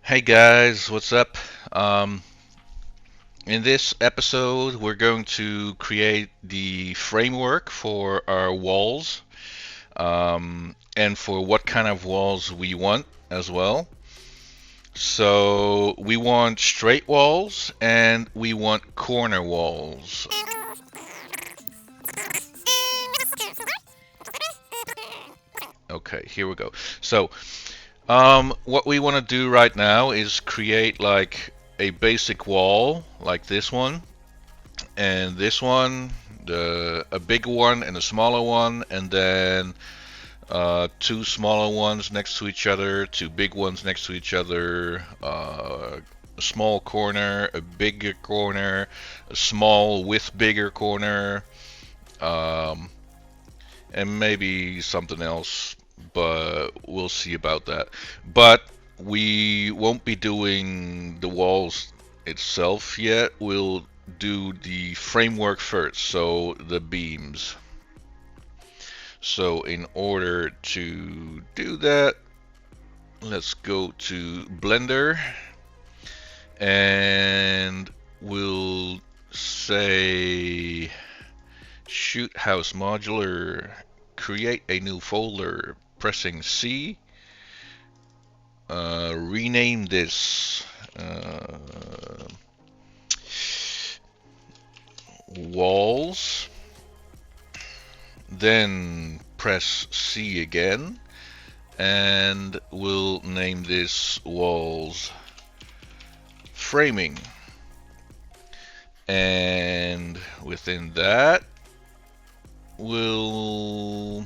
Hey guys, what's up? Um, in this episode, we're going to create the framework for our walls, and for what kind of walls we want as well. So we want straight walls and we want corner walls. Okay, here we go. So what we want to do right now is create like a basic wall like this one and this one, a big one and a smaller one, and then two smaller ones next to each other, two big ones next to each other, a small corner, a bigger corner, a small with bigger corner, um, and maybe something else, but we'll see about that. But we won't be doing the walls itself yet. We'll do the framework first, so the beams. So in order to do that, let's go to Blender and we'll say shoot house modular, create a new folder, pressing C, rename this walls, then press C again, and we'll name this walls framing. And within that, we'll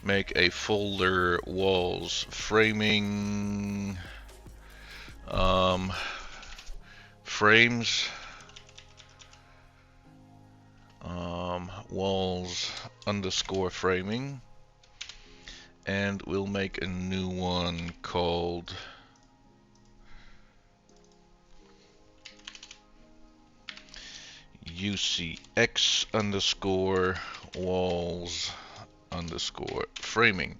make a folder walls framing frames walls underscore framing, and we'll make a new one called UCX underscore walls underscore framing.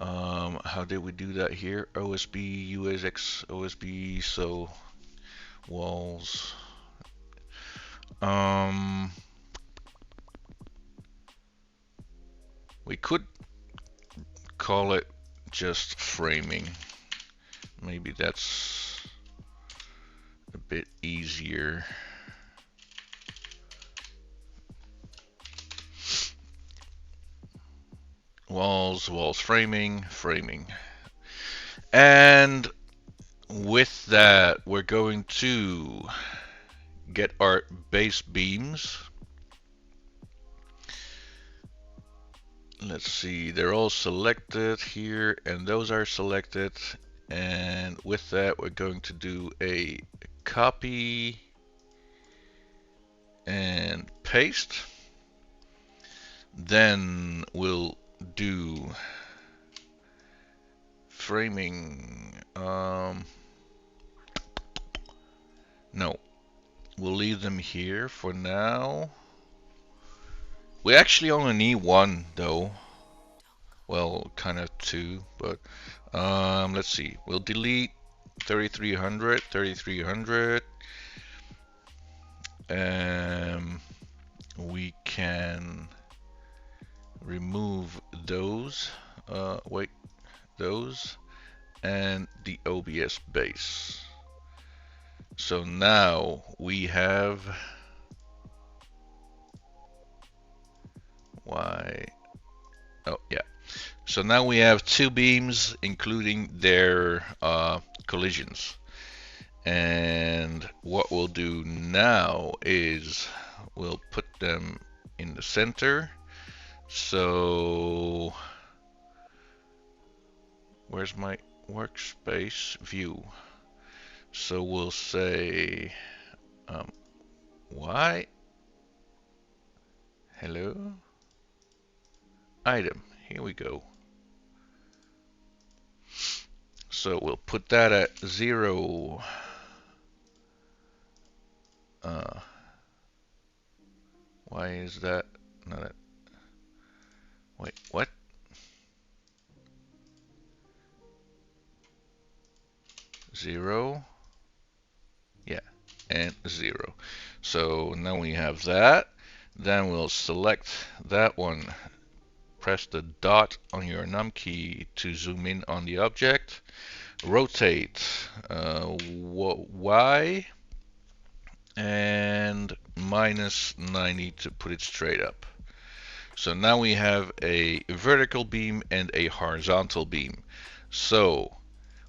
How did we do that here? OSB, USX, OSB, so walls. We could call it just framing. Maybe that's a bit easier. Walls framing, framing. And with that, we're going to get our base beams. Let's see, they're all selected here, and those are selected. And with that, we're going to do a copy and paste. Then we'll do framing. No, we'll leave them here for now. We actually only need one though. Well, kind of two, but let's see. We'll delete 3300, 3300. We can remove those. Wait, those and the OBS base. So now we have why? Oh yeah. So now we have two beams, including their collisions. And what we'll do now is we'll put them in the center. So where's my workspace view? So we'll say Y. Hello. Item. Here we go. So we'll put that at 0. Why is that? Not that. Wait, what? 0, yeah, and 0. So now we have that. Then we'll select that one. Press the dot on your num key to zoom in on the object. Rotate Y and -90 to put it straight up. So now we have a vertical beam and a horizontal beam. So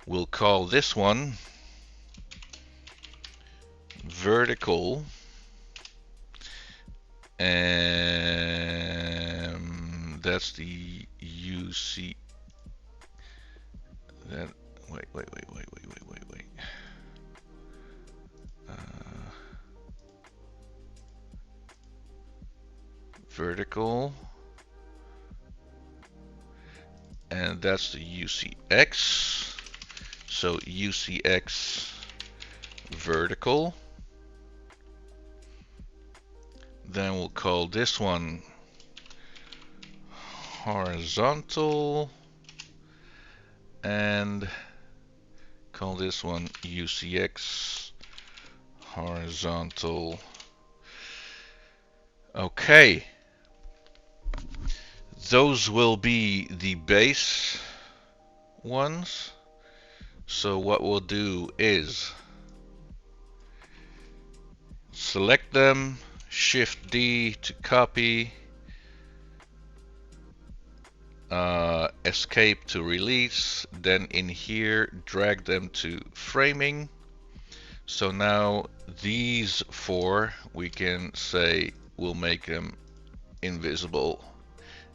we'll call this one vertical, and that's the UC. That wait. Vertical, and that's the UCX. So UCX vertical. Then we'll call this one horizontal and call this one UCX horizontal. Okay, those will be the base ones. So what we'll do is select them, Shift D to copy, Escape to release, then in here drag them to framing. So now these four we can say we'll make them invisible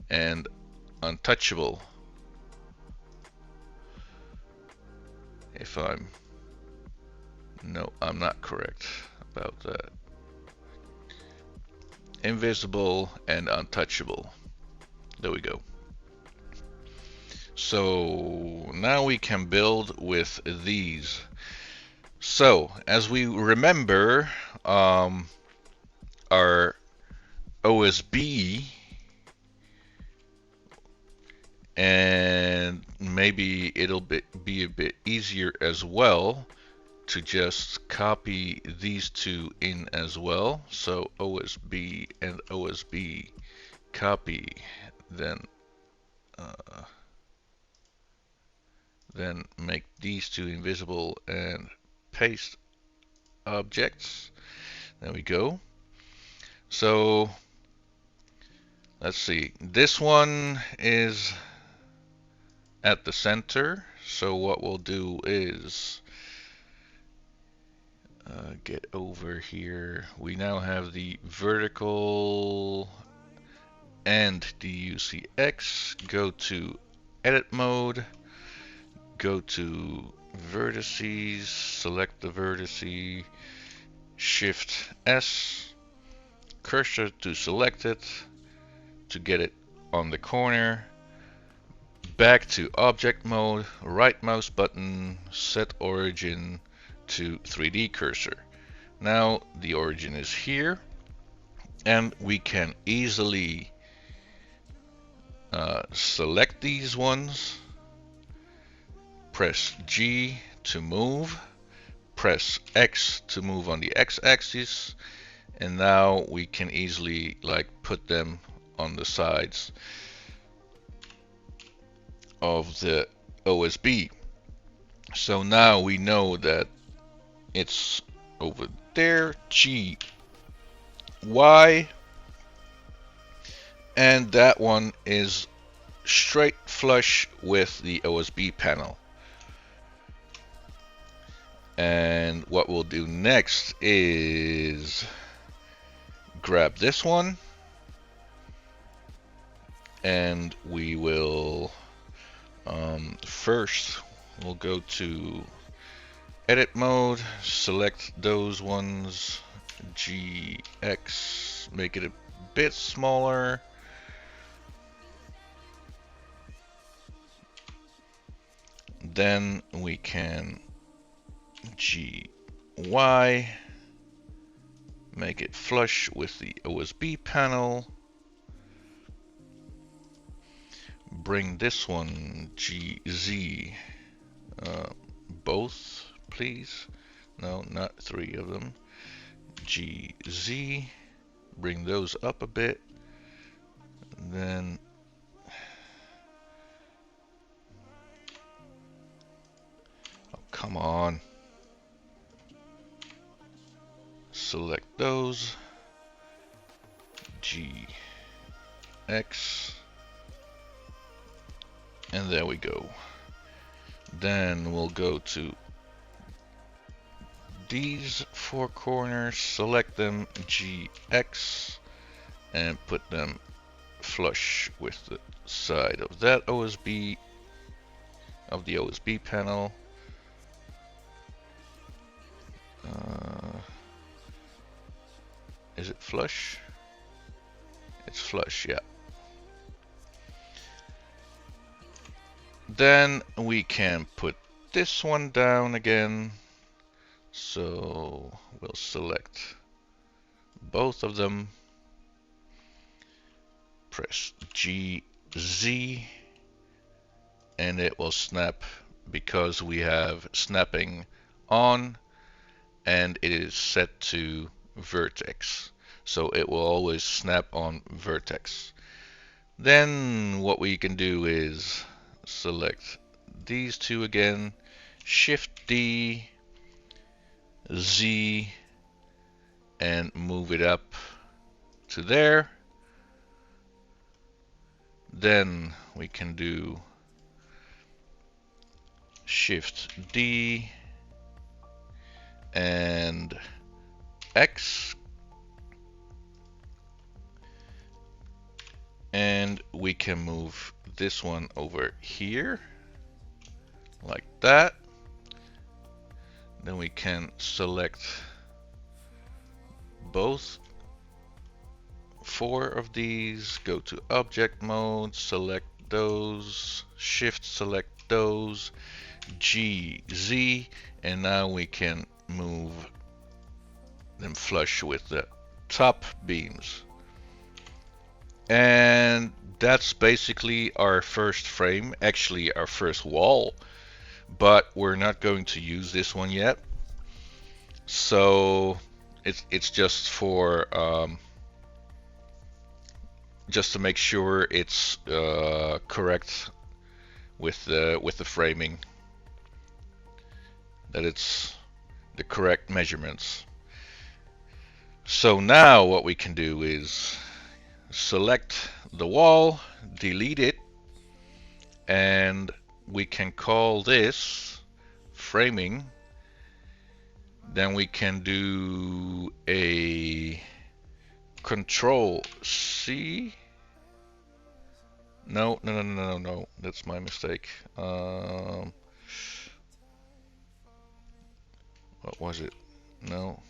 and untouchable. If I'm not correct about that. Invisible and untouchable. There we go. So now we can build with these. So as we remember, our OSB, and maybe it'll be a bit easier as well to just copy these two in as well. So OSB and OSB copy, then make these two invisible and paste objects. There we go. So let's see, this one is at the center. So what we'll do is get over here. We now have the vertical and the UCX. Go to edit mode, go to vertices, select the vertice, Shift S, cursor to select it, to get it on the corner, back to object mode, right mouse button, set origin to 3D cursor. Now the origin is here, and we can easily select these ones, press G to move, press X to move on the X-axis, and now we can easily put them on the sides of the OSB. So now we know that it's over there, G, Y, and that one is straight flush with the OSB panel. And what we'll do next is grab this one, and we will first we'll go to edit mode, select those ones, GX, make it a bit smaller, then we can GY, make it flush with the OSB panel, bring this one GZ, both please. No, not 3 of them. GZ, bring those up a bit. Then oh, come on. Select those. GX. And there we go. Then we'll go to these 4 corners, select them, GX, and put them flush with the side of that OSB, of the OSB panel. Is it flush? It's flush, yeah. Then we can put this one down again. So we'll select both of them, press GZ, and it will snap because we have snapping on and it is set to vertex. So it will always snap on vertex. Then what we can do is select these 2 again, Shift D, Z, and move it up to there. Then we can do Shift D and X, and we can move this one over here like that. Then we can select both 4 of these, go to object mode, select those, shift select those, GZ, and now we can move them flush with the top beams. And that's basically our first frame, actually our first wall, but we're not going to use this one yet. So it's just for just to make sure it's correct with the framing, that it's the correct measurements. So now what we can do is select the wall, delete it, and we can call this framing. Then we can do a Control C. No, that's my mistake. What was it? No.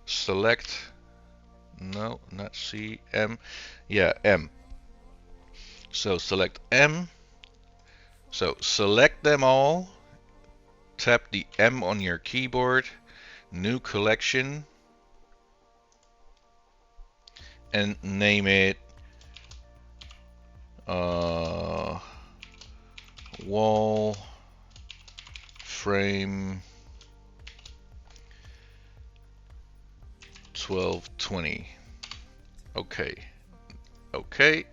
Select. No, not C. M. Yeah, M. So select M. So select them all. Tap the M on your keyboard. New collection. And name it wall frame 1220. Okay. Okay.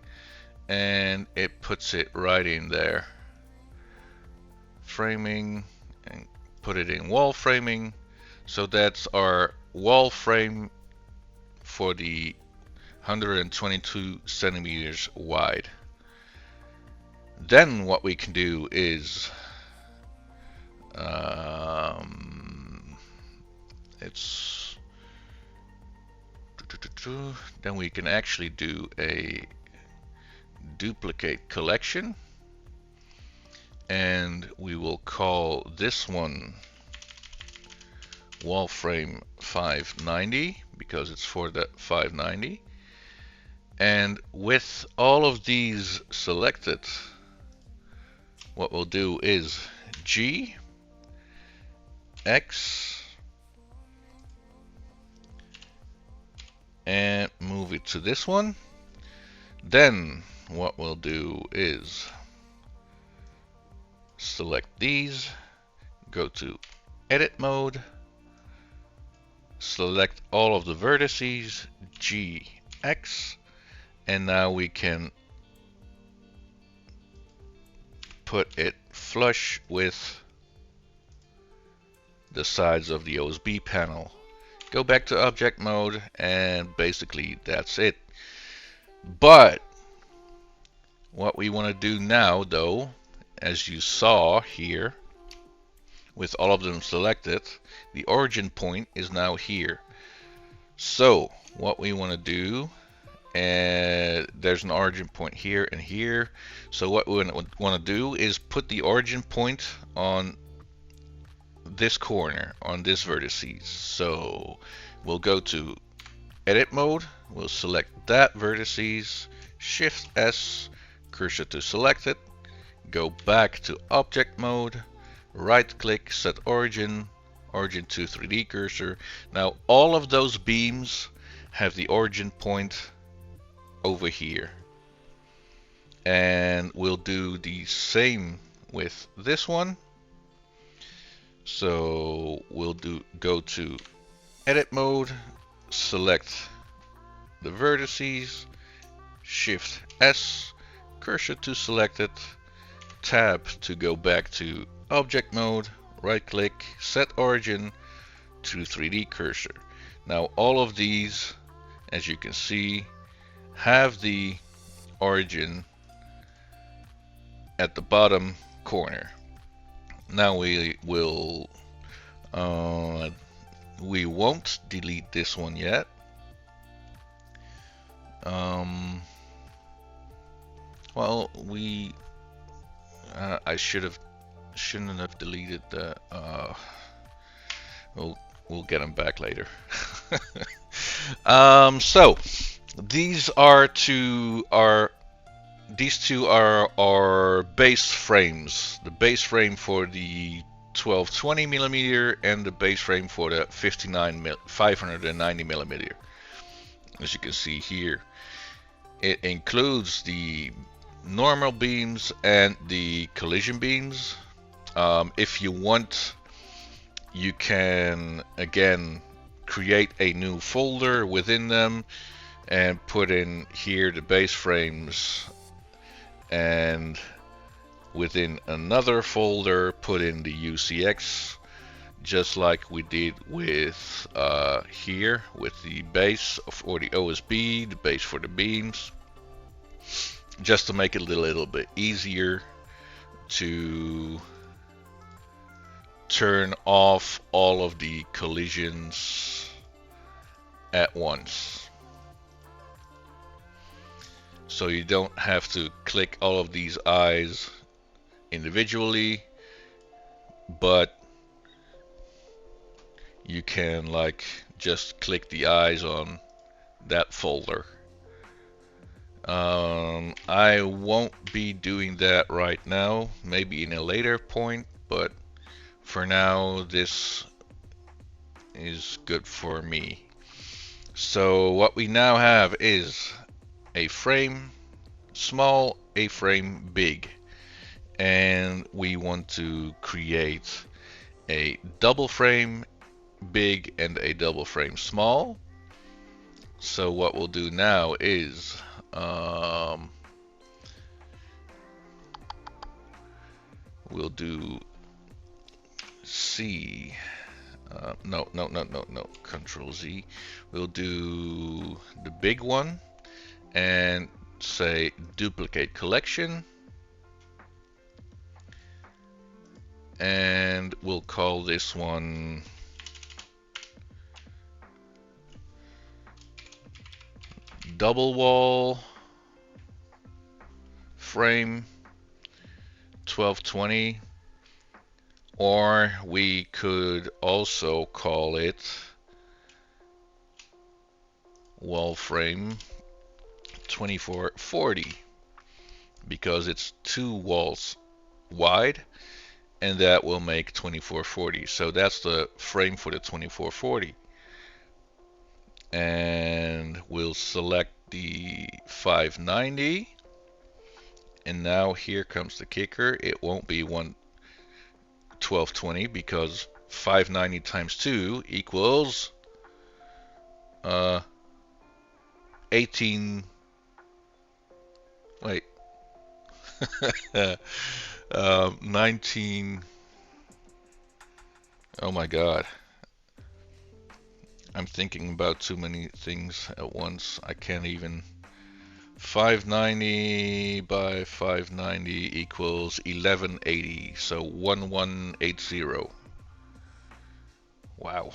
And it puts it right in there. Framing, and put it in wall framing. So that's our wall frame for the 122 centimeters wide. Then what we can do is then we can actually do a duplicate collection, and we will call this one wall frame 590 because it's for the 590. And with all of these selected, what we'll do is G, X, and move it to this one. Then what we'll do is select these, go to edit mode, select all of the vertices, GX, and now we can put it flush with the sides of the OSB panel. Go back to object mode, and basically that's it. But what we want to do now, though, as you saw here, with all of them selected, the origin point is now here. So what we want to do, and there's an origin point here and here. So what we want to do is put the origin point on this corner, on this vertices. So we'll go to edit mode, we'll select that vertices, shift S, cursor to selected, go back to object mode, right click, set origin, origin to 3D cursor. Now all of those beams have the origin point over here, and we'll do the same with this one. So we'll go to edit mode, select the vertices, shift S, cursor to selected, tab to go back to object mode, right click, set origin to 3D cursor. Now all of these, as you can see, have the origin at the bottom corner. Now we won't delete this one yet. Well, I shouldn't have deleted the. We'll get them back later. So these two are our base frames. The base frame for the 1220 millimeter and the base frame for the 590 millimeter. As you can see here, it includes the normal beams and the collision beams. If you want, you can again create a new folder within them and put in here the base frames, and within another folder put in the UCX, just like we did with here with the base for the OSB, the base for the beams, just to make it a little bit easier to turn off all of the collisions at once. So you don't have to click all of these eyes individually, but you can like just click the eyes on that folder. I won't be doing that right now, maybe in a later point, but for now this is good for me. So what we now have is a frame small, a frame big, and we want to create a double frame big and a double frame small. So what we'll do now is we'll do C, no, Control Z. We'll do the big one and say duplicate collection, and we'll call this one double wall frame 1220, or we could also call it wall frame 2440, because it's 2 walls wide, and that will make 2440. So that's the frame for the 2440. And we'll select the 590, and now here comes the kicker. It won't be 1220 because 590 times 2 equals 18. Wait. 19. Oh my God. I'm thinking about too many things at once. I can't even. 590 by 590 equals 1180. So 1180. Wow.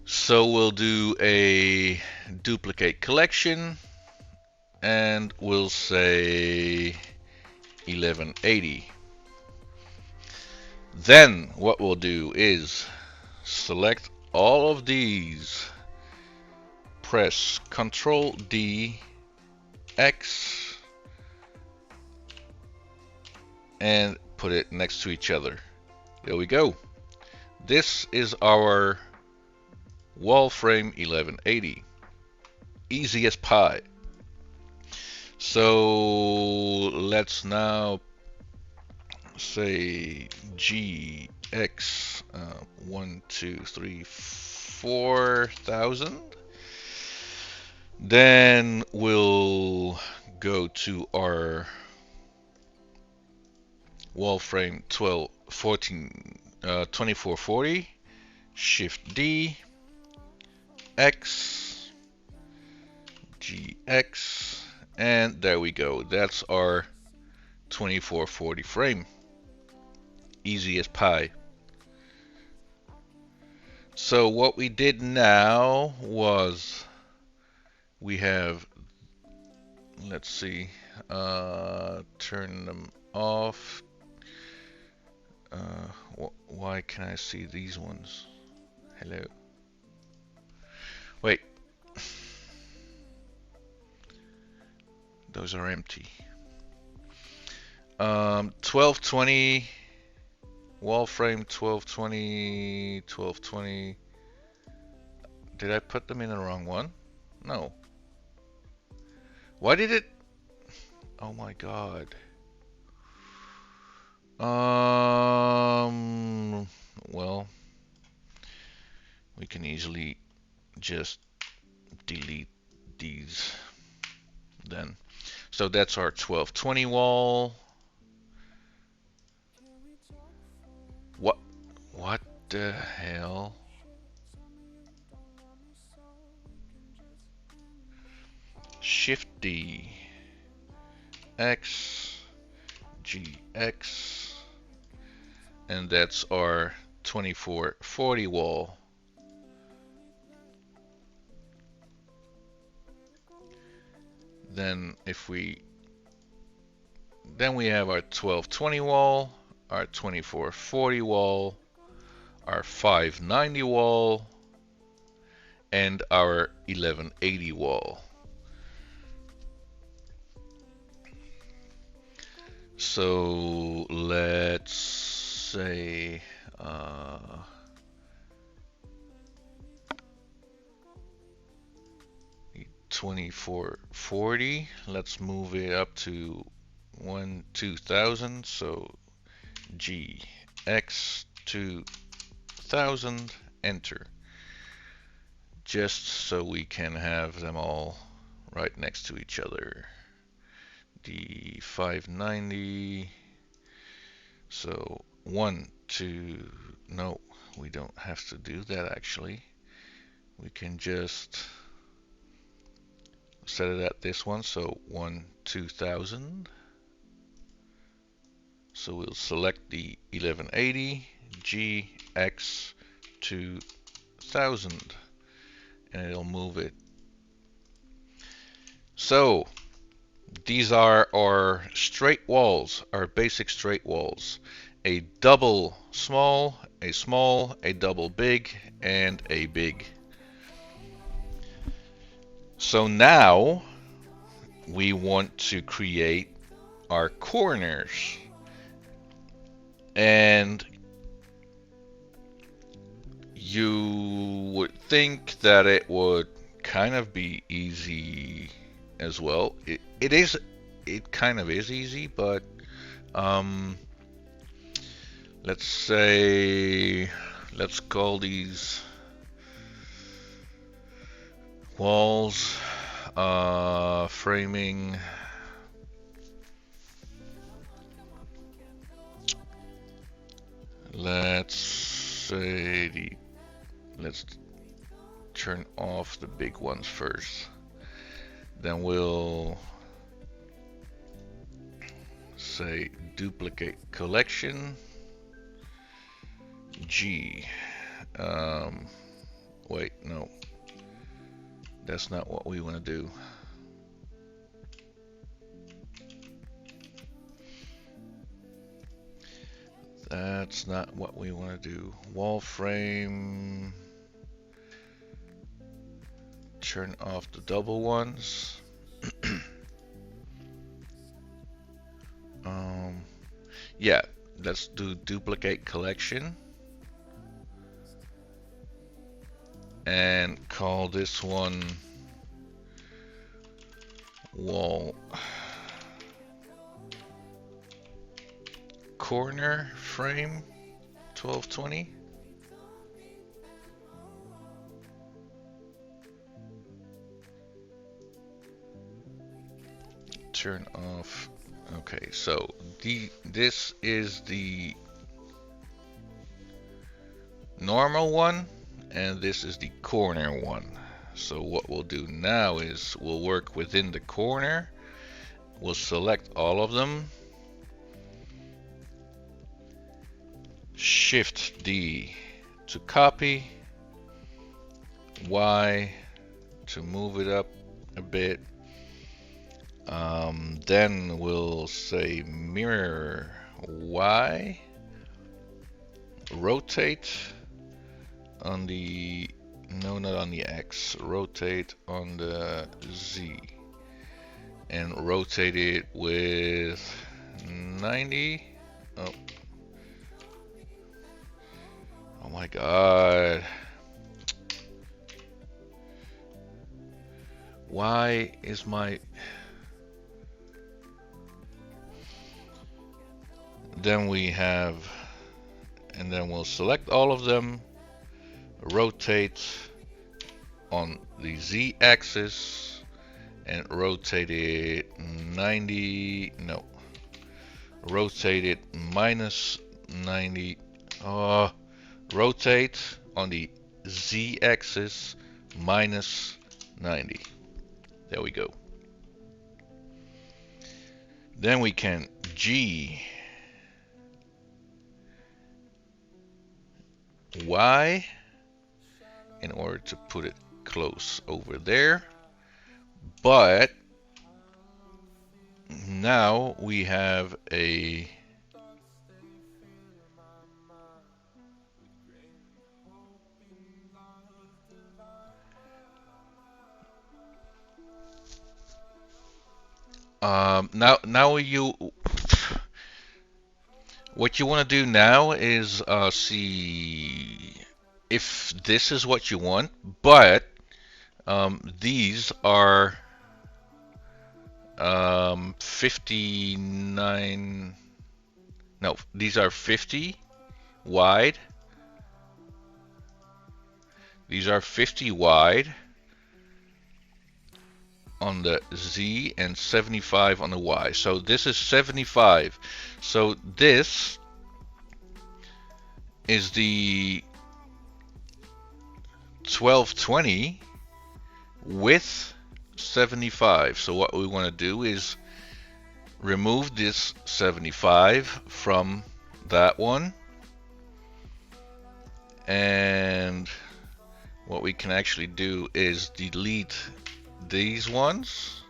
So we'll do a duplicate collection and we'll say 1180. Then what we'll do is select all of these, press Ctrl D, X, and put it next to each other. There we go. This is our wall frame 1180. Easy as pie. So let's now say GX 1, 2, 3, 4,000. Then we'll go to our wall frame 2440, Shift D, X, GX, and there we go. That's our 2440 frame. Easy as pie. So what we did now was we have, let's see, turn them off. Why can I see these ones? Hello. Wait. Those are empty. 1220 wall frame 1220 1220. Did I put them in the wrong one? No. Why did it? Oh my God. Well, we can easily just delete these then. So that's our 1220 wall. What the hell? Shift D, X, GX, and that's our 2440 wall. Then we have our 1220 wall, our 2440 wall, our 590 wall, and our 1180 wall. So let's say 2440. Let's move it up to 2000. So GX 2000, enter. Just so we can have them all right next to each other. The 590. So 1, 2. No, we don't have to do that actually. We can just set it at this one. So 2000. So we'll select the 1180 GX 2000 and it'll move it. So these are our straight walls, our basic straight walls. A double small, a small, a double big, and a big. So now we want to create our corners. And you would think that it would kind of be easy as well. It kind of is easy, but let's say, let's call these walls framing let's say let's turn off the big ones first. Then we'll say duplicate collection G. Wait, no, that's not what we want to do. That's not what we want to do. Wall frame. Turn off the double ones. Yeah, let's do duplicate collection. And call this one wall corner frame 1220. Turn off. Okay, so this is the normal one and this is the corner one. So what we'll do now is we'll work within the corner. We'll select all of them. Shift D to copy. Y to move it up a bit. Then we'll say mirror Y. Rotate on the, no, not on the X. Rotate on the Z. And rotate it with 90. Oh. Oh my God. Why is my... Then we have, and then we'll select all of them, rotate on the Z axis and rotate it 90, no, rotate it minus 90, rotate on the Z axis minus 90. There we go. Then we can G Y in order to put it close over there. But now we have a now you, what you want to do now is see if this is what you want, but these are 59, no, these are 50 wide. These are 50 wide on the Z and 75 on the Y. So this is 75. So this is the 1220 with 75. So what we want to do is remove this 75 from that one, and what we can actually do is delete these ones.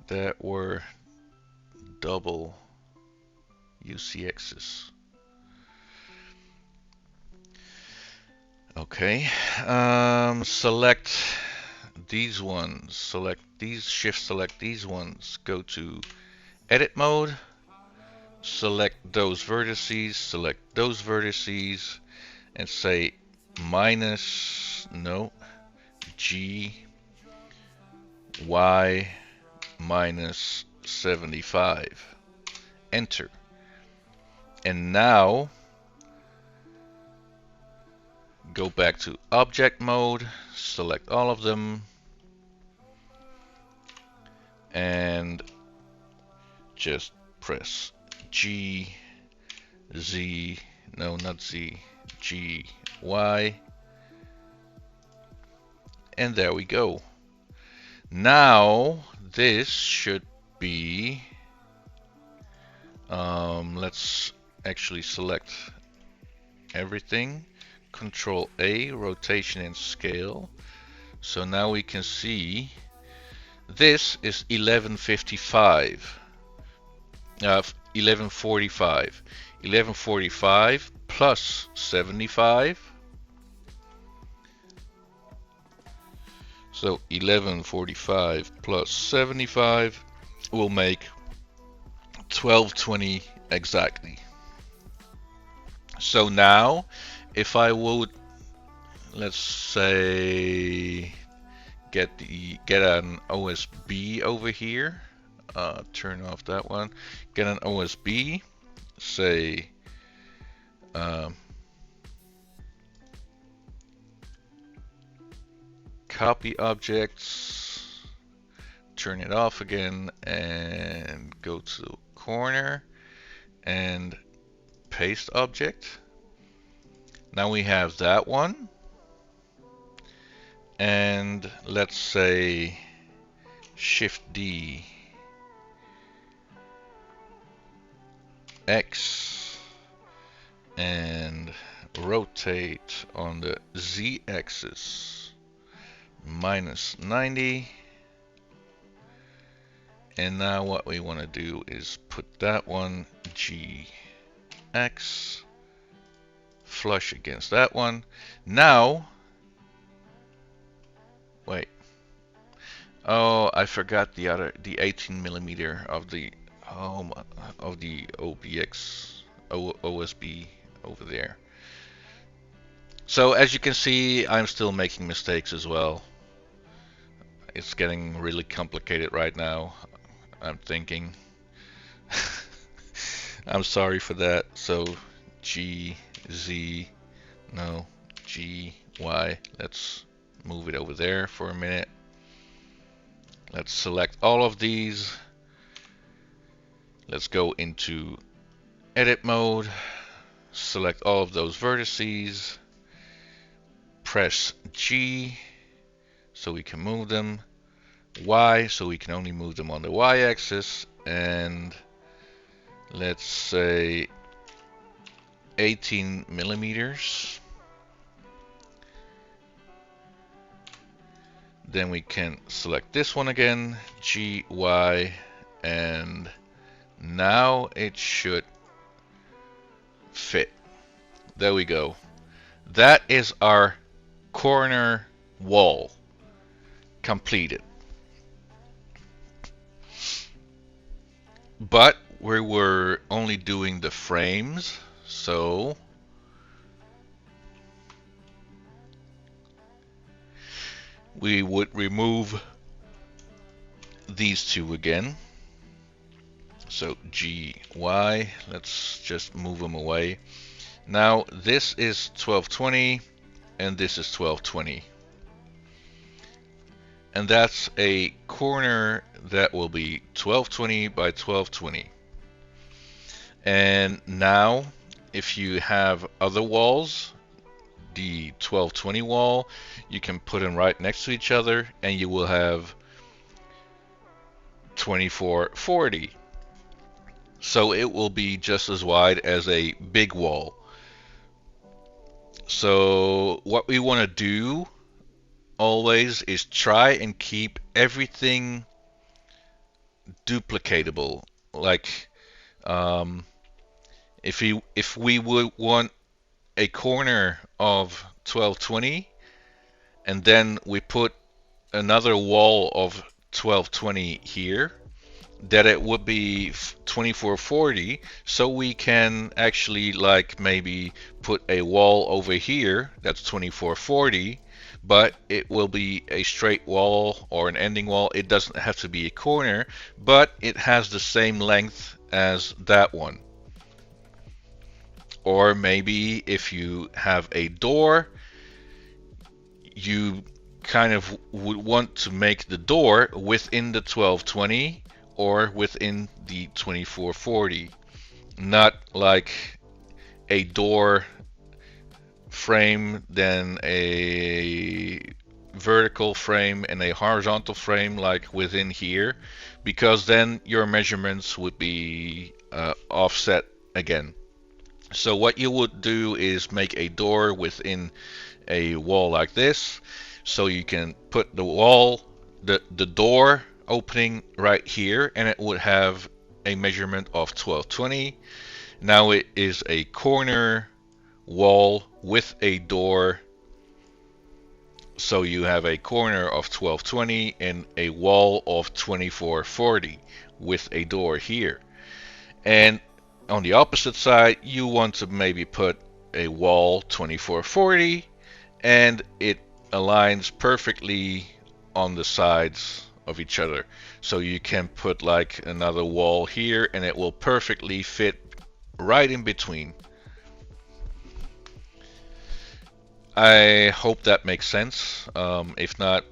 That were double UCXs. Okay, select these ones, select these, shift select these ones, go to edit mode, select those vertices, and say minus, no, G, Y minus 75. Enter. And now go back to object mode, select all of them, and just press G, Z, no, not Z, G, Y, and there we go. Now this should be, let's actually select everything, Control A, rotation and scale. So now we can see this is 1155, 1145, 1145 plus 75. So 1145 plus 75 will make 1220 exactly. So now if I would, let's say, get an OSB over here, turn off that one, get an OSB, say copy objects, turn it off again, and go to the corner and paste object. Now we have that one, and let's say Shift D, X, and rotate on the Z axis -90. And now what we want to do is put that one GX flush against that one. Now, wait. Oh, I forgot the 18mm of the OSB over there. So as you can see, I'm still making mistakes as well. It's getting really complicated right now, I'm thinking. I'm sorry for that. So G, Z, no, G, Y. Let's move it over there for a minute. Let's select all of these. Let's go into edit mode, select all of those vertices, press G so we can move them, Y so we can only move them on the Y axis, and let's say 18mm. Then we can select this one again, G, Y, and now it should fit. There we go. That is our corner wall completed. But we were only doing the frames, so we would remove these two again. So G, Y, let's just move them away. Now this is 1220 and this is 1220. And that's a corner that will be 1220 by 1220. And now if you have other walls, the 1220 wall, you can put them right next to each other and you will have 2440. So it will be just as wide as a big wall. So what we want to do always is try and keep everything duplicatable. Like if we would want a corner of 1220 and then we put another wall of 1220 here, that it would be 2440, so we can actually like maybe put a wall over here that's 2440, but it will be a straight wall or an ending wall. It doesn't have to be a corner, but it has the same length as that one. Or maybe if you have a door, you kind of would want to make the door within the 1220 or within the 2440, not like a door frame, then a vertical frame and a horizontal frame like within here, because then your measurements would be offset again. So what you would do is make a door within a wall like this, so you can put the wall, the door opening right here, and it would have a measurement of 1220. Now it is a corner wall with a door, so you have a corner of 1220 and a wall of 2440 with a door here. And on the opposite side, you want to maybe put a wall 2440, and it aligns perfectly on the sides of each other. So you can put like another wall here, and it will perfectly fit right in between. I hope that makes sense. If not,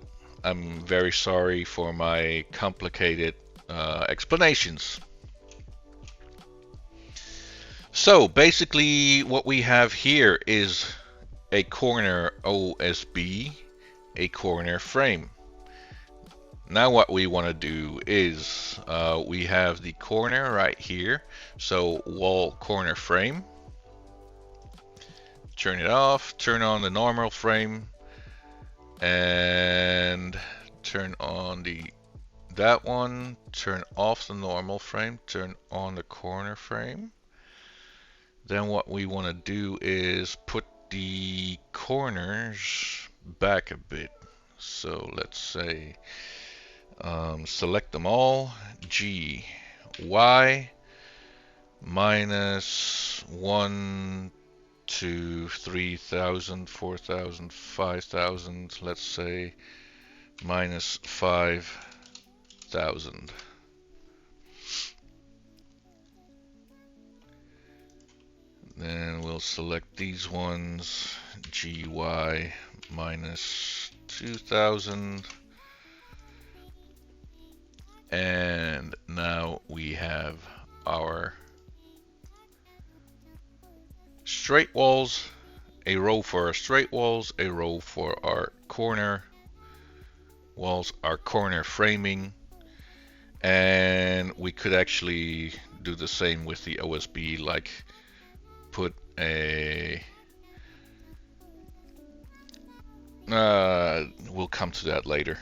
I'm very sorry for my complicated explanations. So basically what we have here is a corner OSB, a corner frame. Now what we want to do is we have the corner right here, so wall corner frame. Turn it off, turn on the normal frame, and turn on that one, turn off the normal frame, turn on the corner frame. Then what we want to do is put the corners back a bit. So let's say select them all, G, Y, minus 1, 2, 3,000, 4,000, 5,000, let's say minus 5,000. Then we'll select these ones, GY minus 2,000. And now we have our straight walls, a row for our straight walls, a row for our corner walls, our corner framing. And we could actually do the same with the OSB, like put a we'll come to that later.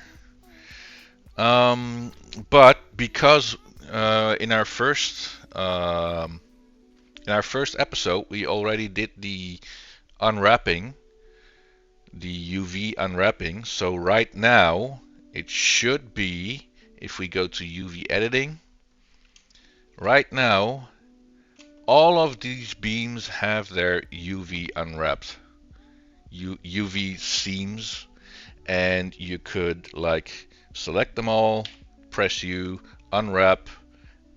But because in our first episode we already did the unwrapping, the UV unwrapping, so right now it should be, if we go to UV editing, right now all of these beams have their UV unwrapped, UV seams, and you could like select them all, press U, unwrap,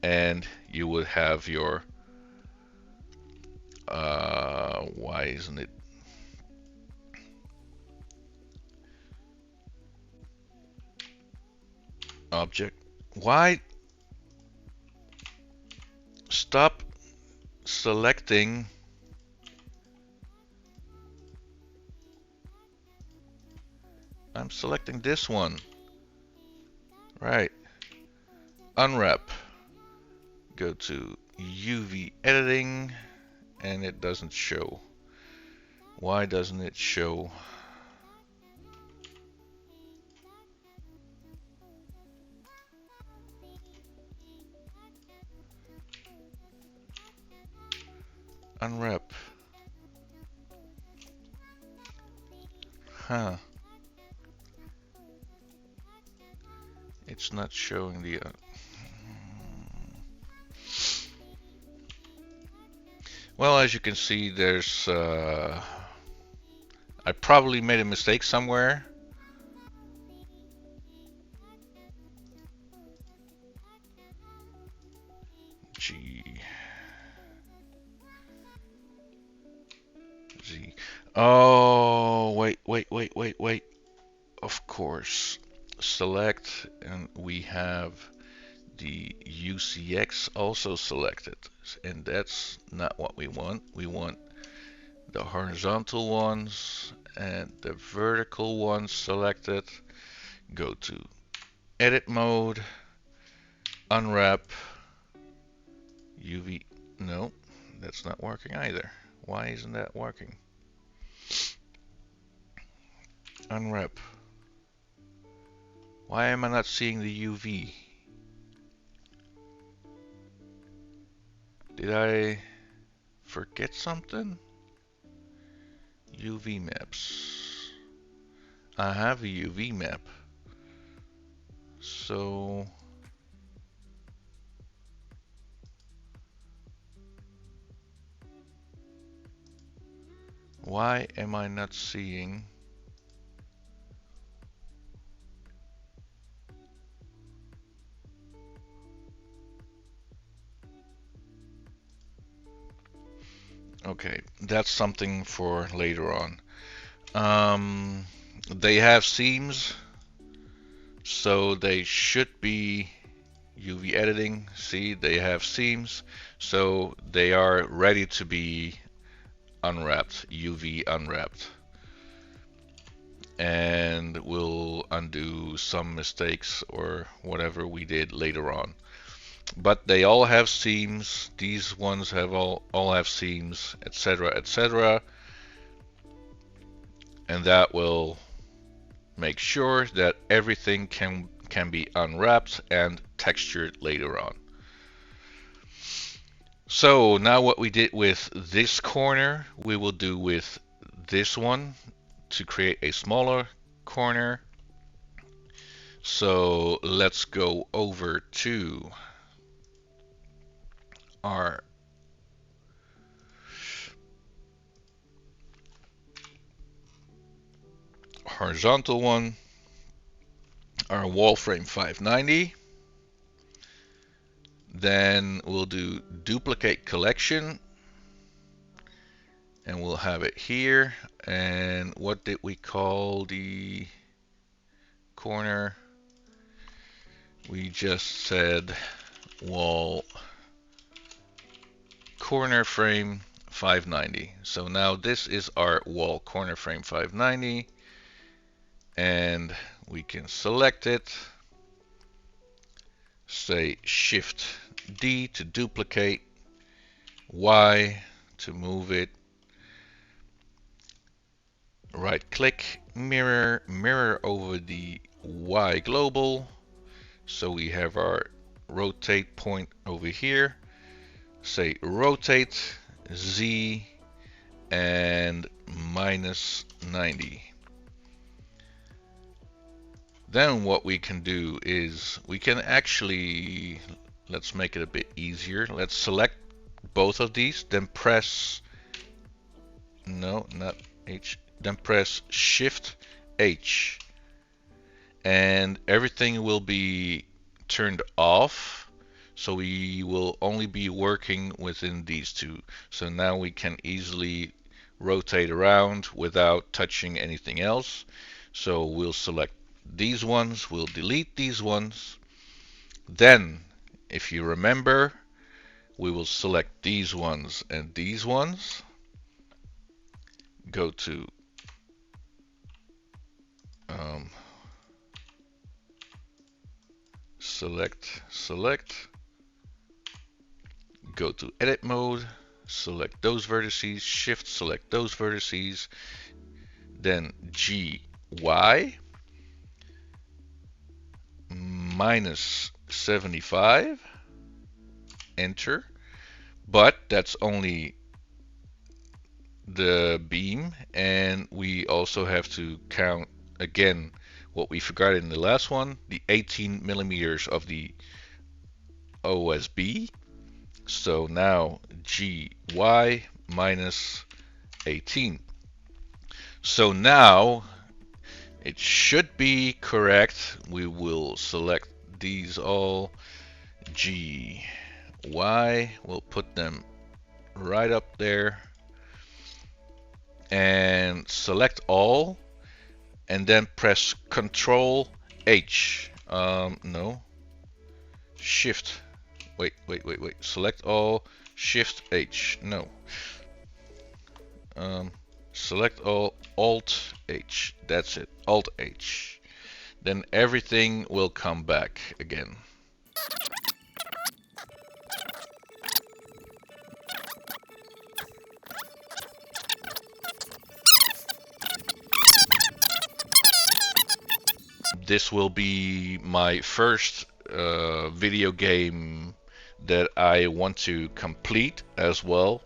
and you would have your why isn't it object, why stop selecting I'm selecting this one, right, unwrap, go to UV editing, and it doesn't show. Why doesn't it show? Unwrap. Huh. It's not showing the well, as you can see, there's I probably made a mistake somewhere. G Z. Oh, wait. Of course. Select, and we have the UCX also selected. And that's not what we want. We want the horizontal ones and the vertical ones selected. Go to edit mode, unwrap, UV. No, that's not working either. Why isn't that working? Unwrap. Why am I not seeing the UV? Did I forget something? UV maps. I have a UV map. So why am I not seeing? Okay, that's something for later on. They have seams, so they should be UV editing. See, they have seams, so they are ready to be unwrapped, UV unwrapped. And we'll undo some mistakes or whatever we did later on. But they all have seams. These ones have all have seams, etc., etc. And that will make sure that everything can be unwrapped and textured later on. So now what we did with this corner, we will do with this one to create a smaller corner. So let's go over to our horizontal one, our wall frame 590. Then we'll do duplicate collection, and we'll have it here. And what did we call the corner? We just said wall corner frame 590. So now this is our wall corner frame 590, and we can select it, say Shift D to duplicate, Y to move it, right click, mirror over the Y global. So we have our rotate point over here. Say rotate Z and -90. Then what we can do is we can actually, let's make it a bit easier. Let's select both of these, then press, no, not H, then press Shift H. And everything will be turned off. So we will only be working within these two. So now we can easily rotate around without touching anything else. So we'll select these ones, we'll delete these ones. Then, if you remember, we will select these ones and these ones. Go to select, go to edit mode, select those vertices, shift select those vertices, then GY -75, enter. But that's only the beam, and we also have to count again what we forgot in the last one, the 18 millimeters of the OSB. So now GY -18. So now it should be correct. We will select these all. G, Y, we'll put them right up there. And select all. And then press Control H. No. Shift. Wait. Select all. Shift H. No. Select all. Alt H. That's it. Alt H. Then everything will come back again. This will be my first video game that I want to complete as well.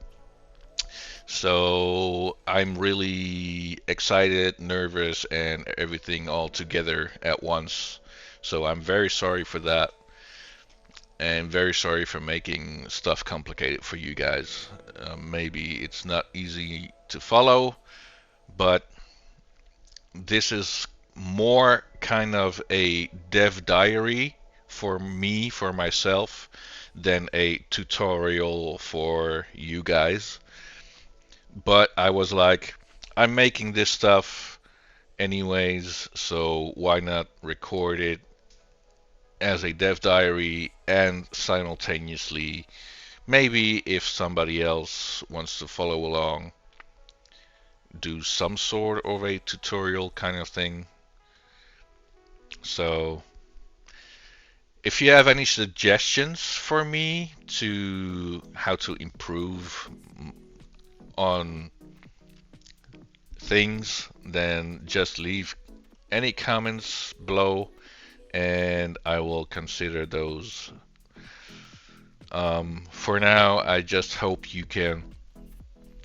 So I'm really excited, nervous, and everything all together at once. So I'm very sorry for that, and very sorry for making stuff complicated for you guys. Maybe it's not easy to follow, but this is more kind of a dev diary for me, for myself, than a tutorial for you guys. But I was like, I'm making this stuff anyways, so why not record it as a dev diary and simultaneously, maybe if somebody else wants to follow along, do some sort of a tutorial kind of thing. So if you have any suggestions for me to how to improve on things, then just leave any comments below and I will consider those. For now, I just hope you can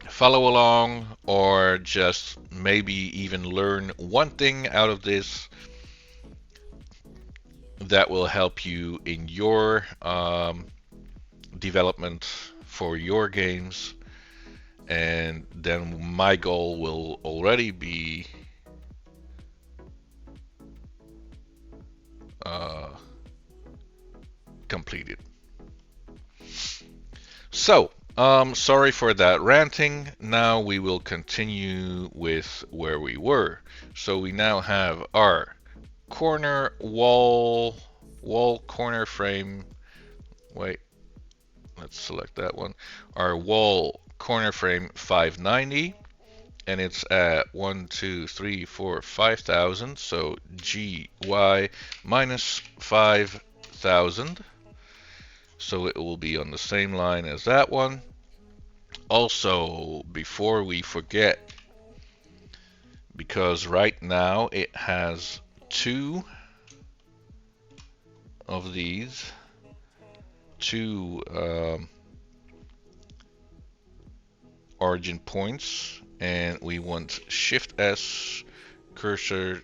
follow along or just maybe even learn one thing out of this that will help you in your development for your games. And then my goal will already be completed. So, sorry for that ranting. Now we will continue with where we were. So we now have our corner wall corner frame. Wait, let's select that one. Our wall corner frame 590, and it's at 1, 2, 3, 4, 5,000. So GY minus 5,000. So it will be on the same line as that one. Also, before we forget, because right now it has 2 of these, 2 origin points, and we want Shift S cursor.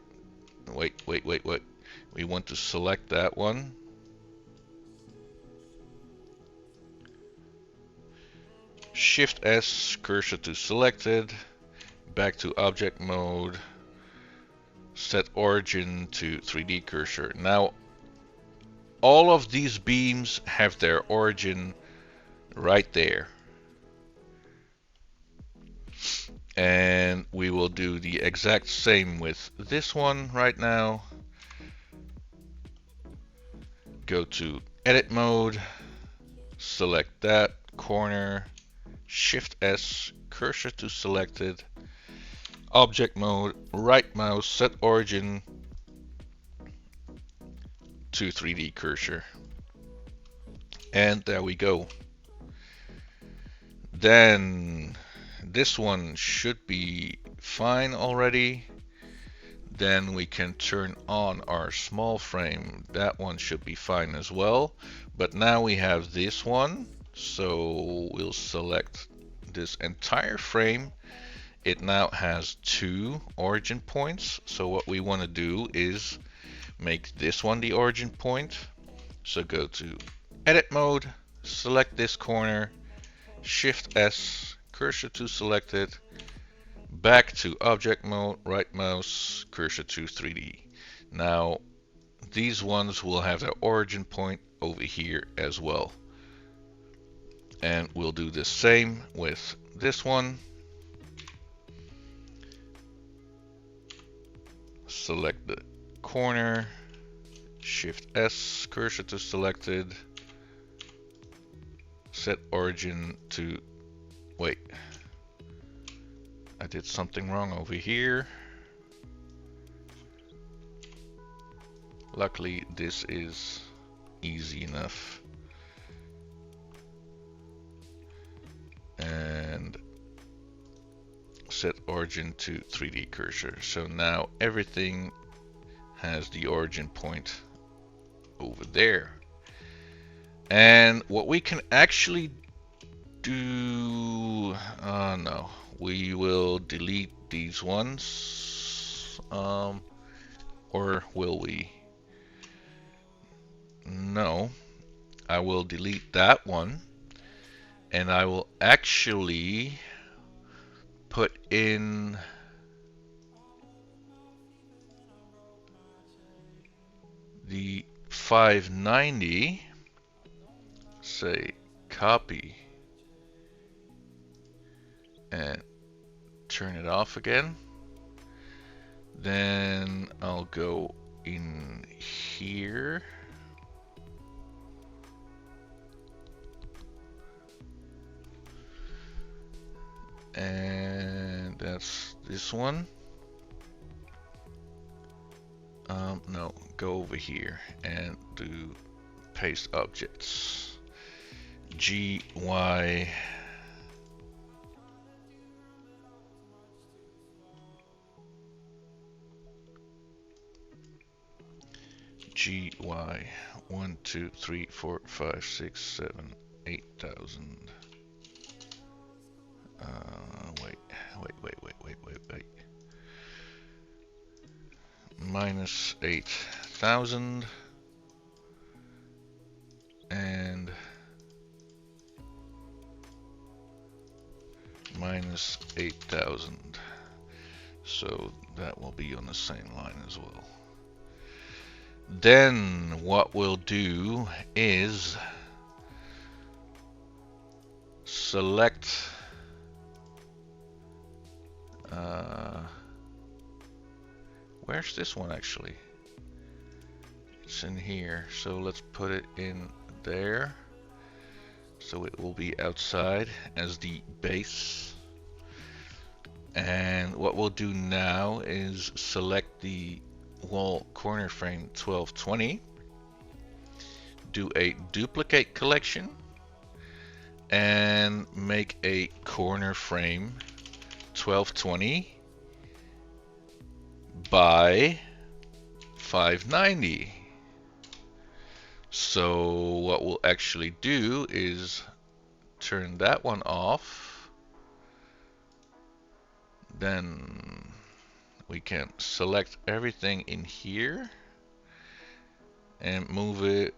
Wait. We want to select that one. Shift S cursor to selected, back to object mode, set origin to 3D cursor. Now all of these beams have their origin right there. And we will do the exact same with this one right now. Go to edit mode, select that corner, Shift S, cursor to selected, object mode, right mouse, set origin to 3D cursor. And there we go. Then this one should be fine already. Then we can turn on our small frame. That one should be fine as well. But now we have this one. So we'll select this entire frame. It now has 2 origin points. So what we want to do is make this one the origin point. So go to edit mode, select this corner, Shift S, cursor to selected, back to object mode, right mouse, cursor to 3D. Now, these ones will have their origin point over here as well. And we'll do the same with this one. Select the corner, Shift S, cursor to selected, set origin to, wait, I did something wrong over here. Luckily, this is easy enough. And set origin to 3D cursor. So now everything has the origin point over there. And what we can actually do, no, we will delete these ones, or will we? No, I will delete that one, and I will actually put in the 590, say copy, and turn it off again. Then I'll go in here. And that's this one. No, go over here and do paste objects. GY GY 1 2 3 4 5 6 7 8,000. Wait. Minus 8,000 and minus 8,000. So that will be on the same line as well. Then what we'll do is select where's this one actually? It's in here, so let's put it in there so it will be outside as the base. And what we'll do now is select the wall corner frame 1220, do a duplicate collection, and make a corner frame 1220 by 590. So what we'll actually do is turn that one off. Then we can select everything in here and move it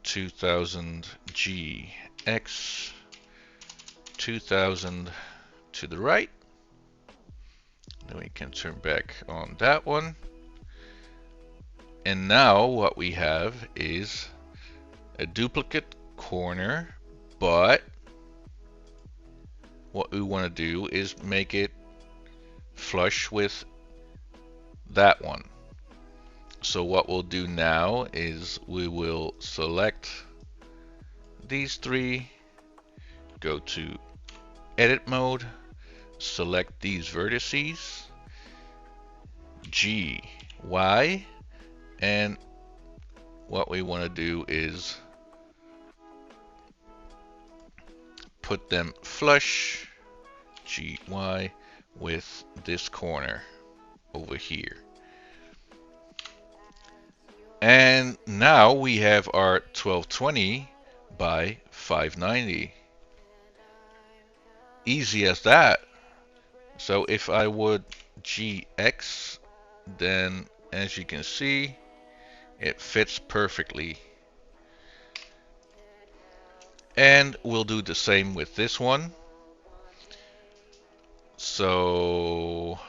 2000 GX 2000 to the right. Then we can turn back on that one. And now what we have is a duplicate corner, but what we want to do is make it flush with that one. So what we'll do now is we will select these three, go to edit mode, select these vertices, G, Y, and what we want to do is put them flush, G, Y, with this corner over here. And now we have our 1220 by 590. Easy as that. So if I would GX, then as you can see, it fits perfectly. And we'll do the same with this one. So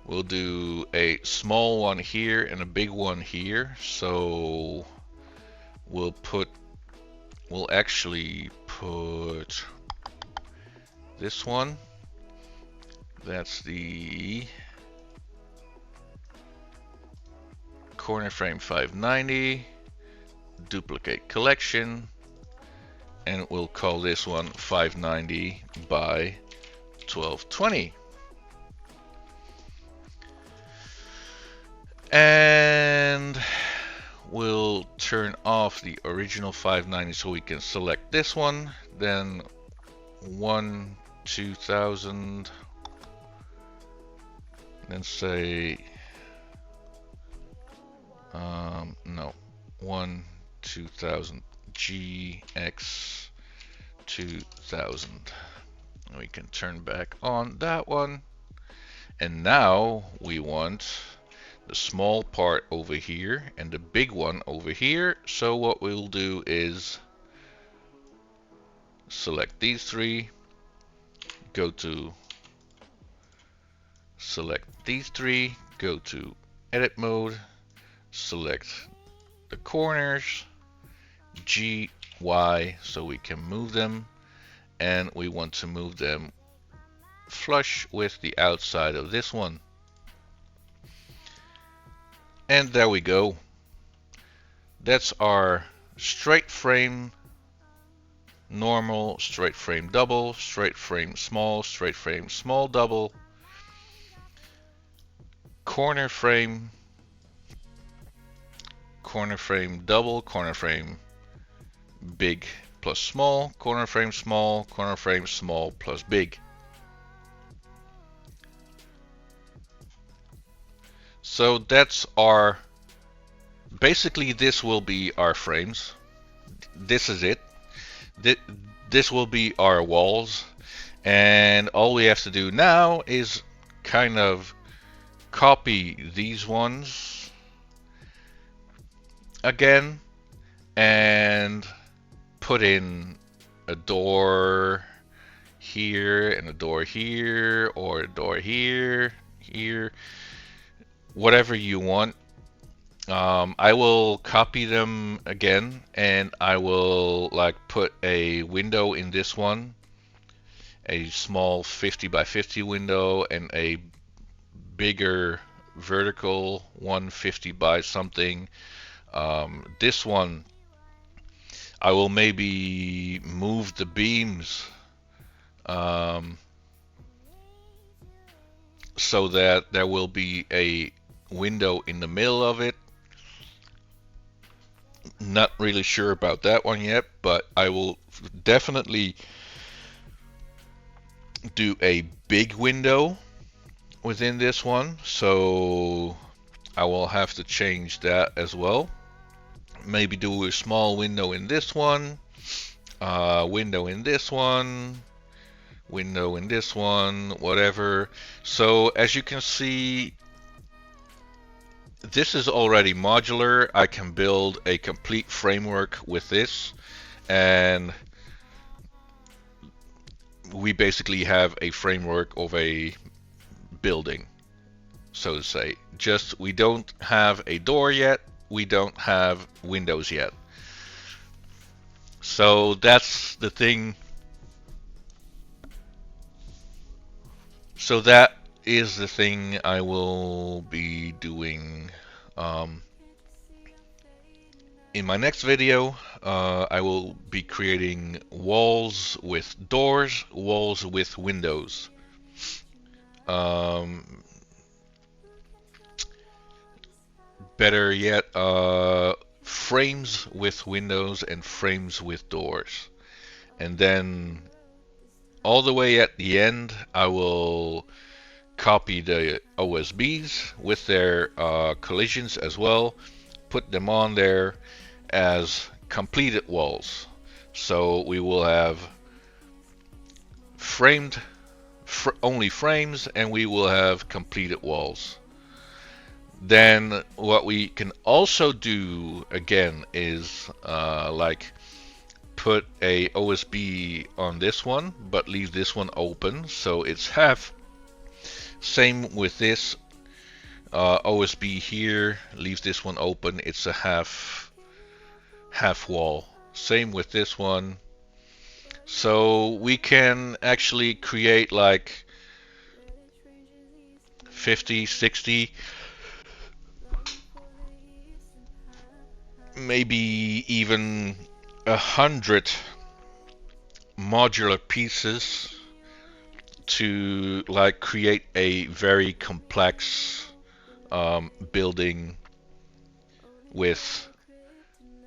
we'll do a small one here and a big one here. So we'll actually put this one. That's the corner frame 590, duplicate collection, and we'll call this one 590 by 1220. And we'll turn off the original 590 so we can select this one. Then 2000, then say no, 2000 GX 2000. We can turn back on that one, and now we want the small part over here and the big one over here. So what we'll do is select these three, go to select these three, go to edit mode, select the corners, G, Y, so we can move them, and we want to move them flush with the outside of this one. And there we go. That's our straight frame normal, straight frame double, straight frame small double, corner frame double, corner frame big plus small, corner frame small plus big. So that's our, basically this will be our frames. This is it. This will be our walls, and all we have to do now is kind of copy these ones again and put in a door here and a door here, or a door here, whatever you want. I will copy them again, and I will like put a window in this one, a small 50 by 50 window, and a bigger vertical 150 by something. This one, I will maybe move the beams so that there will be a window in the middle of it. Not really sure about that one yet, but I will definitely do a big window within this one, so I will have to change that as well. Maybe do a small window in this one, window in this one, window in this one, whatever. So as you can see, this is already modular. I can build a complete framework with this, and we basically have a framework of a building, so to say. Just we don't have a door yet, we don't have windows yet. So that's the thing. So that is the thing I will be doing in my next video. I will be creating walls with doors, walls with windows. Better yet, frames with windows and frames with doors. And then all the way at the end, I will copy the OSBs with their collisions as well, put them on there as completed walls. So we will have framed, only frames, and we will have completed walls. Then what we can also do again is like put a OSB on this one, but leave this one open, so it's half. Same with this OSB here, leave this one open, it's a half wall. Same with this one. So we can actually create like 50, 60, maybe even 100 modular pieces to like create a very complex building with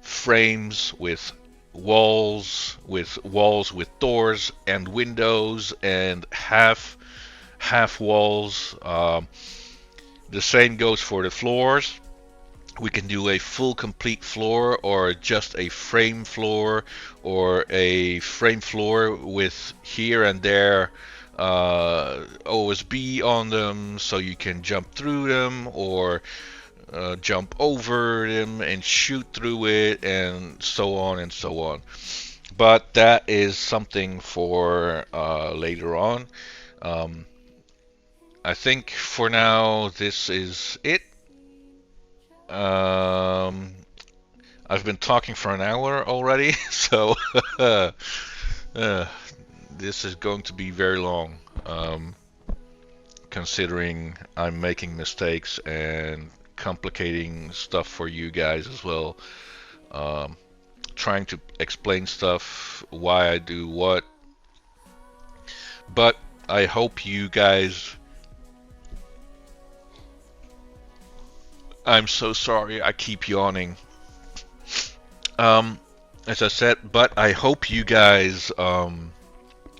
frames, with walls with doors and windows and half walls. The same goes for the floors. We can do a full complete floor, or just a frame floor, or a frame floor with here and there OSB on them so you can jump through them, or jump over them and shoot through it, and so on and so on. But that is something for later on. I think for now this is it. I've been talking for an hour already, so this is going to be very long, considering I'm making mistakes and complicating stuff for you guys as well. Trying to explain stuff, why I do what. But I hope you guys... I'm so sorry, I keep yawning. As I said, but I hope you guys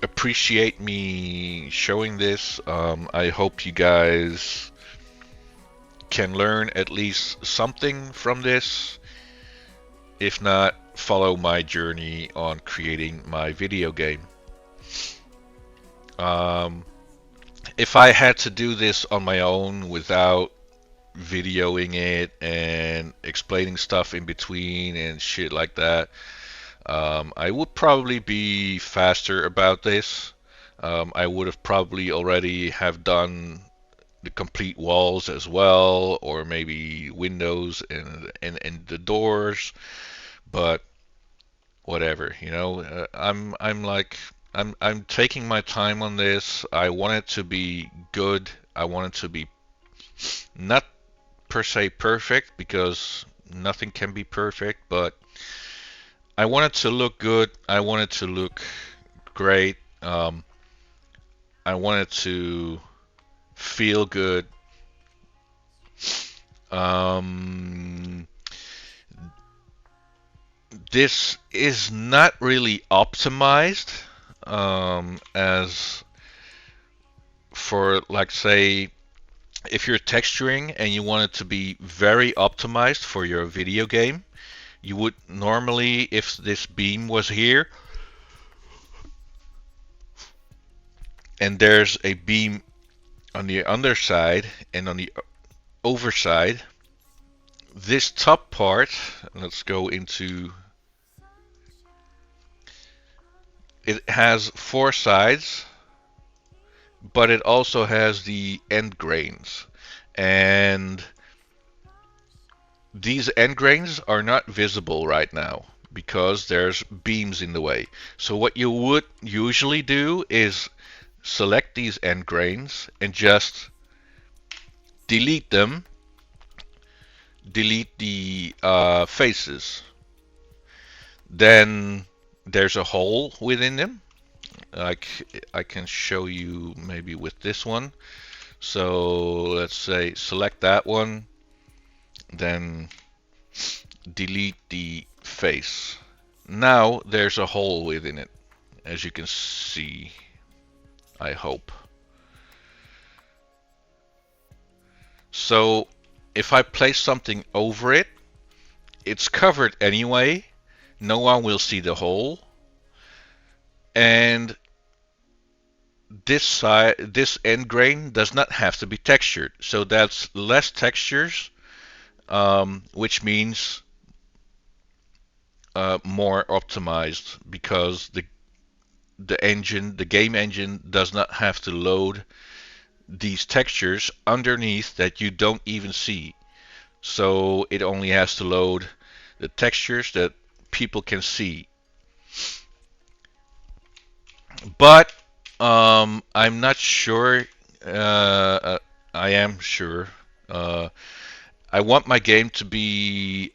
appreciate me showing this. I hope you guys can learn at least something from this. If not, follow my journey on creating my video game. If I had to do this on my own without videoing it and explaining stuff in between and shit like that, I would probably be faster about this. I would have probably already have done the complete walls as well, or maybe windows and the doors, but whatever, you know. I'm taking my time on this. I want it to be good. I want it to be not per se perfect, because nothing can be perfect, but I want it to look good. I want it to look great. I want it to feel good. This is not really optimized as for, like, say, if you're texturing and you want it to be very optimized for your video game, you would normally, if this beam was here and there's a beam on the underside and on the overside, this top part, let's go into, it has 4 sides, but it also has the end grains, and these end grains are not visible right now because there's beams in the way. So what you would usually do is select these end grains and just delete them, delete the faces. Then there's a hole within them. Like, I can show you maybe with this one. So let's say select that one, then delete the face. Now there's a hole within it, as you can see, I hope. So if I place something over it, it's covered anyway. No one will see the hole. And this side, this end grain does not have to be textured. So that's less textures, which means more optimized, because the game engine does not have to load these textures underneath that you don't even see. So it only has to load the textures that people can see. But I'm not sure. I am sure. Uh, I want my game to be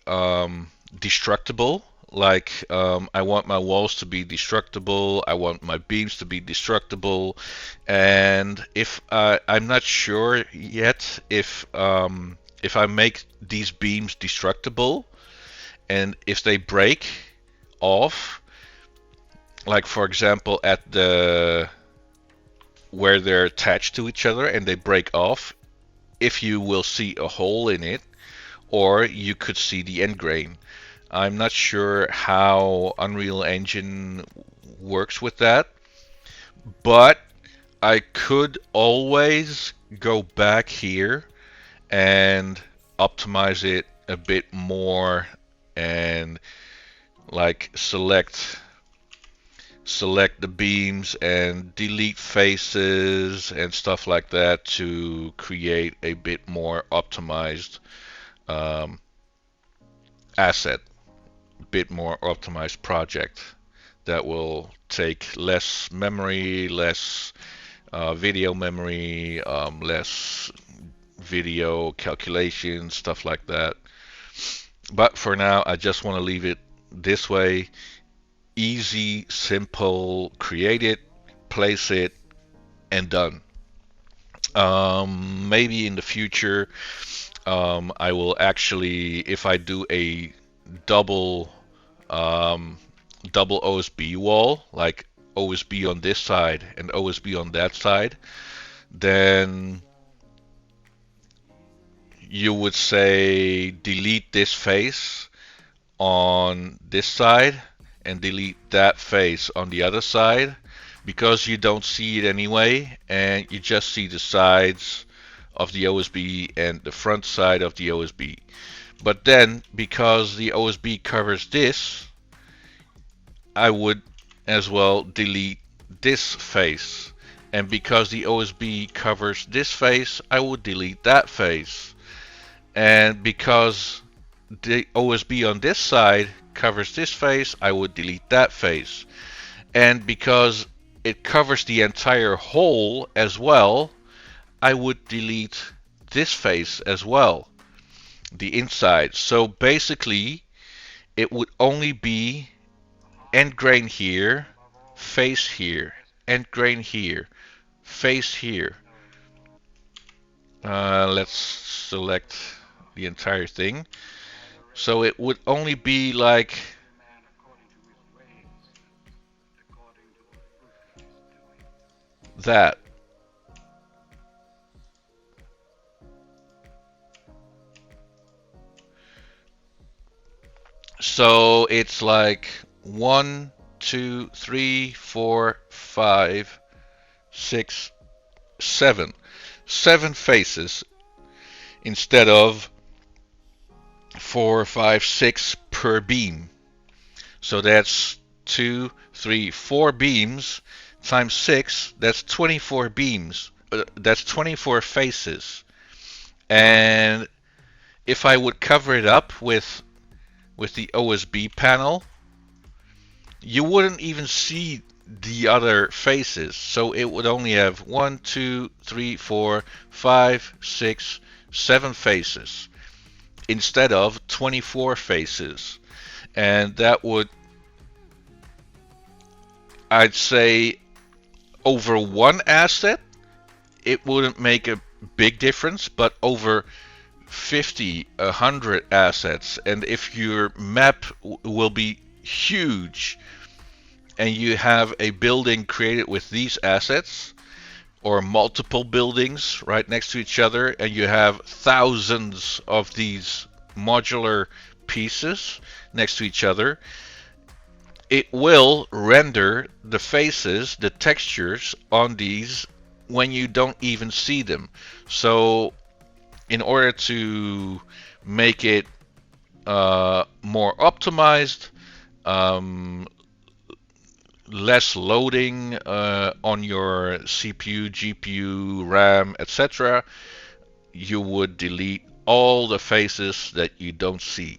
destructible. Like, I want my walls to be destructible. I want my beams to be destructible. And if I'm not sure yet if I make these beams destructible and if they break off, like for example at the where they're attached to each other and they break off, if you will see a hole in it, or you could see the end grain. I'm not sure how Unreal Engine works with that, but I could always go back here and optimize it a bit more and like select the beams and delete faces and stuff like that to create a bit more optimized um, asset, a bit more optimized project that will take less memory, less video memory, less video calculations, stuff like that. But for now, I just want to leave it this way. Easy, simple, create it, place it, and done. Maybe in the future, I will actually, if I do a double double OSB wall, like OSB on this side and OSB on that side, then you would say delete this face on this side and delete that face on the other side, because you don't see it anyway and you just see the sides of the OSB and the front side of the OSB. But then, because the OSB covers this, I would as well delete this face. And because the OSB covers this face, I would delete that face. And because the OSB on this side covers this face, I would delete that face. And because it covers the entire hole as well, I would delete this face as well, the inside. So basically, it would only be end grain here, face here, end grain here, face here. Let's select the entire thing. So it would only be like that. So it's like 1, 2, 3, 4, 5, 6, 7. 7 faces instead of 4, 5, 6 per beam. So that's 2, 3, 4 beams times 6. That's 24 beams. That's 24 faces. And if I would cover it up with the OSB panel, you wouldn't even see the other faces. So it would only have 1, 2, 3, 4, 5, 6, 7 faces instead of 24 faces. And that would, I'd say, over one asset, it wouldn't make a big difference, but over 50, 100 assets, and if your map will be huge and you have a building created with these assets or multiple buildings right next to each other, and you have thousands of these modular pieces next to each other, it will render the faces, the textures on these when you don't even see them. So in order to make it more optimized, less loading on your CPU, GPU, RAM, etc., you would delete all the faces that you don't see.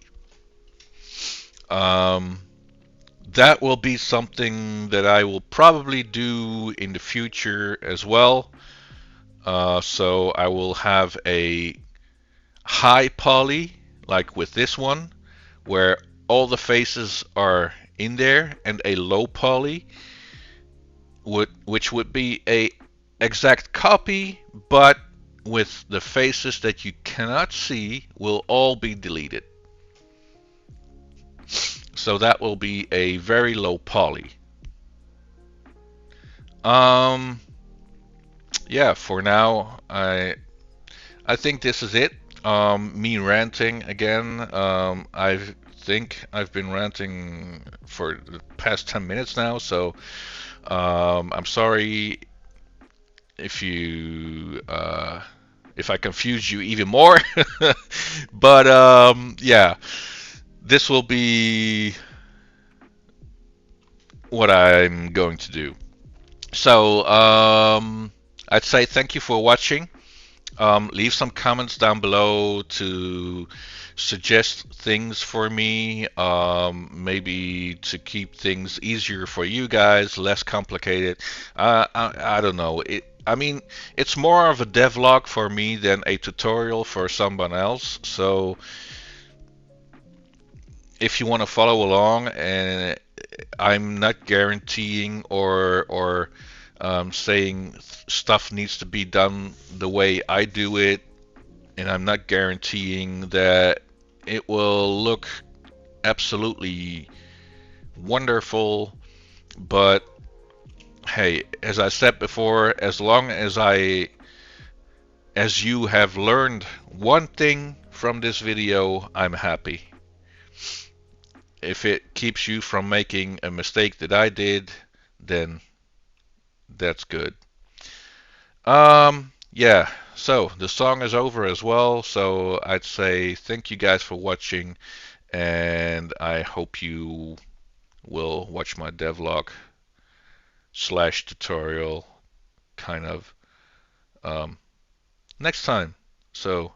Um, that will be something that I will probably do in the future as well. So I will have a high poly, like with this one, where all the faces are in there, and a low poly, which would be a exact copy, but with the faces that you cannot see will all be deleted. So that will be a very low poly. Um, yeah, for now, I think this is it. Me ranting again. I think I've been ranting for the past 10 minutes now, so I'm sorry if you if I confuse you even more. But yeah, this will be what I'm going to do. So I'd say thank you for watching. Leave some comments down below to suggest things for me, maybe to keep things easier for you guys, less complicated. I don't know. I mean, it's more of a devlog for me than a tutorial for someone else. So if you want to follow along, and I'm not guaranteeing or saying stuff needs to be done the way I do it, and I'm not guaranteeing that it will look absolutely wonderful. But hey, as I said before, as you have learned one thing from this video, I'm happy. If it keeps you from making a mistake that I did, then that's good. Yeah, so the song is over as well, so I'd say thank you guys for watching, and I hope you will watch my devlog slash tutorial kind of um, next time. So,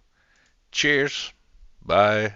cheers, bye.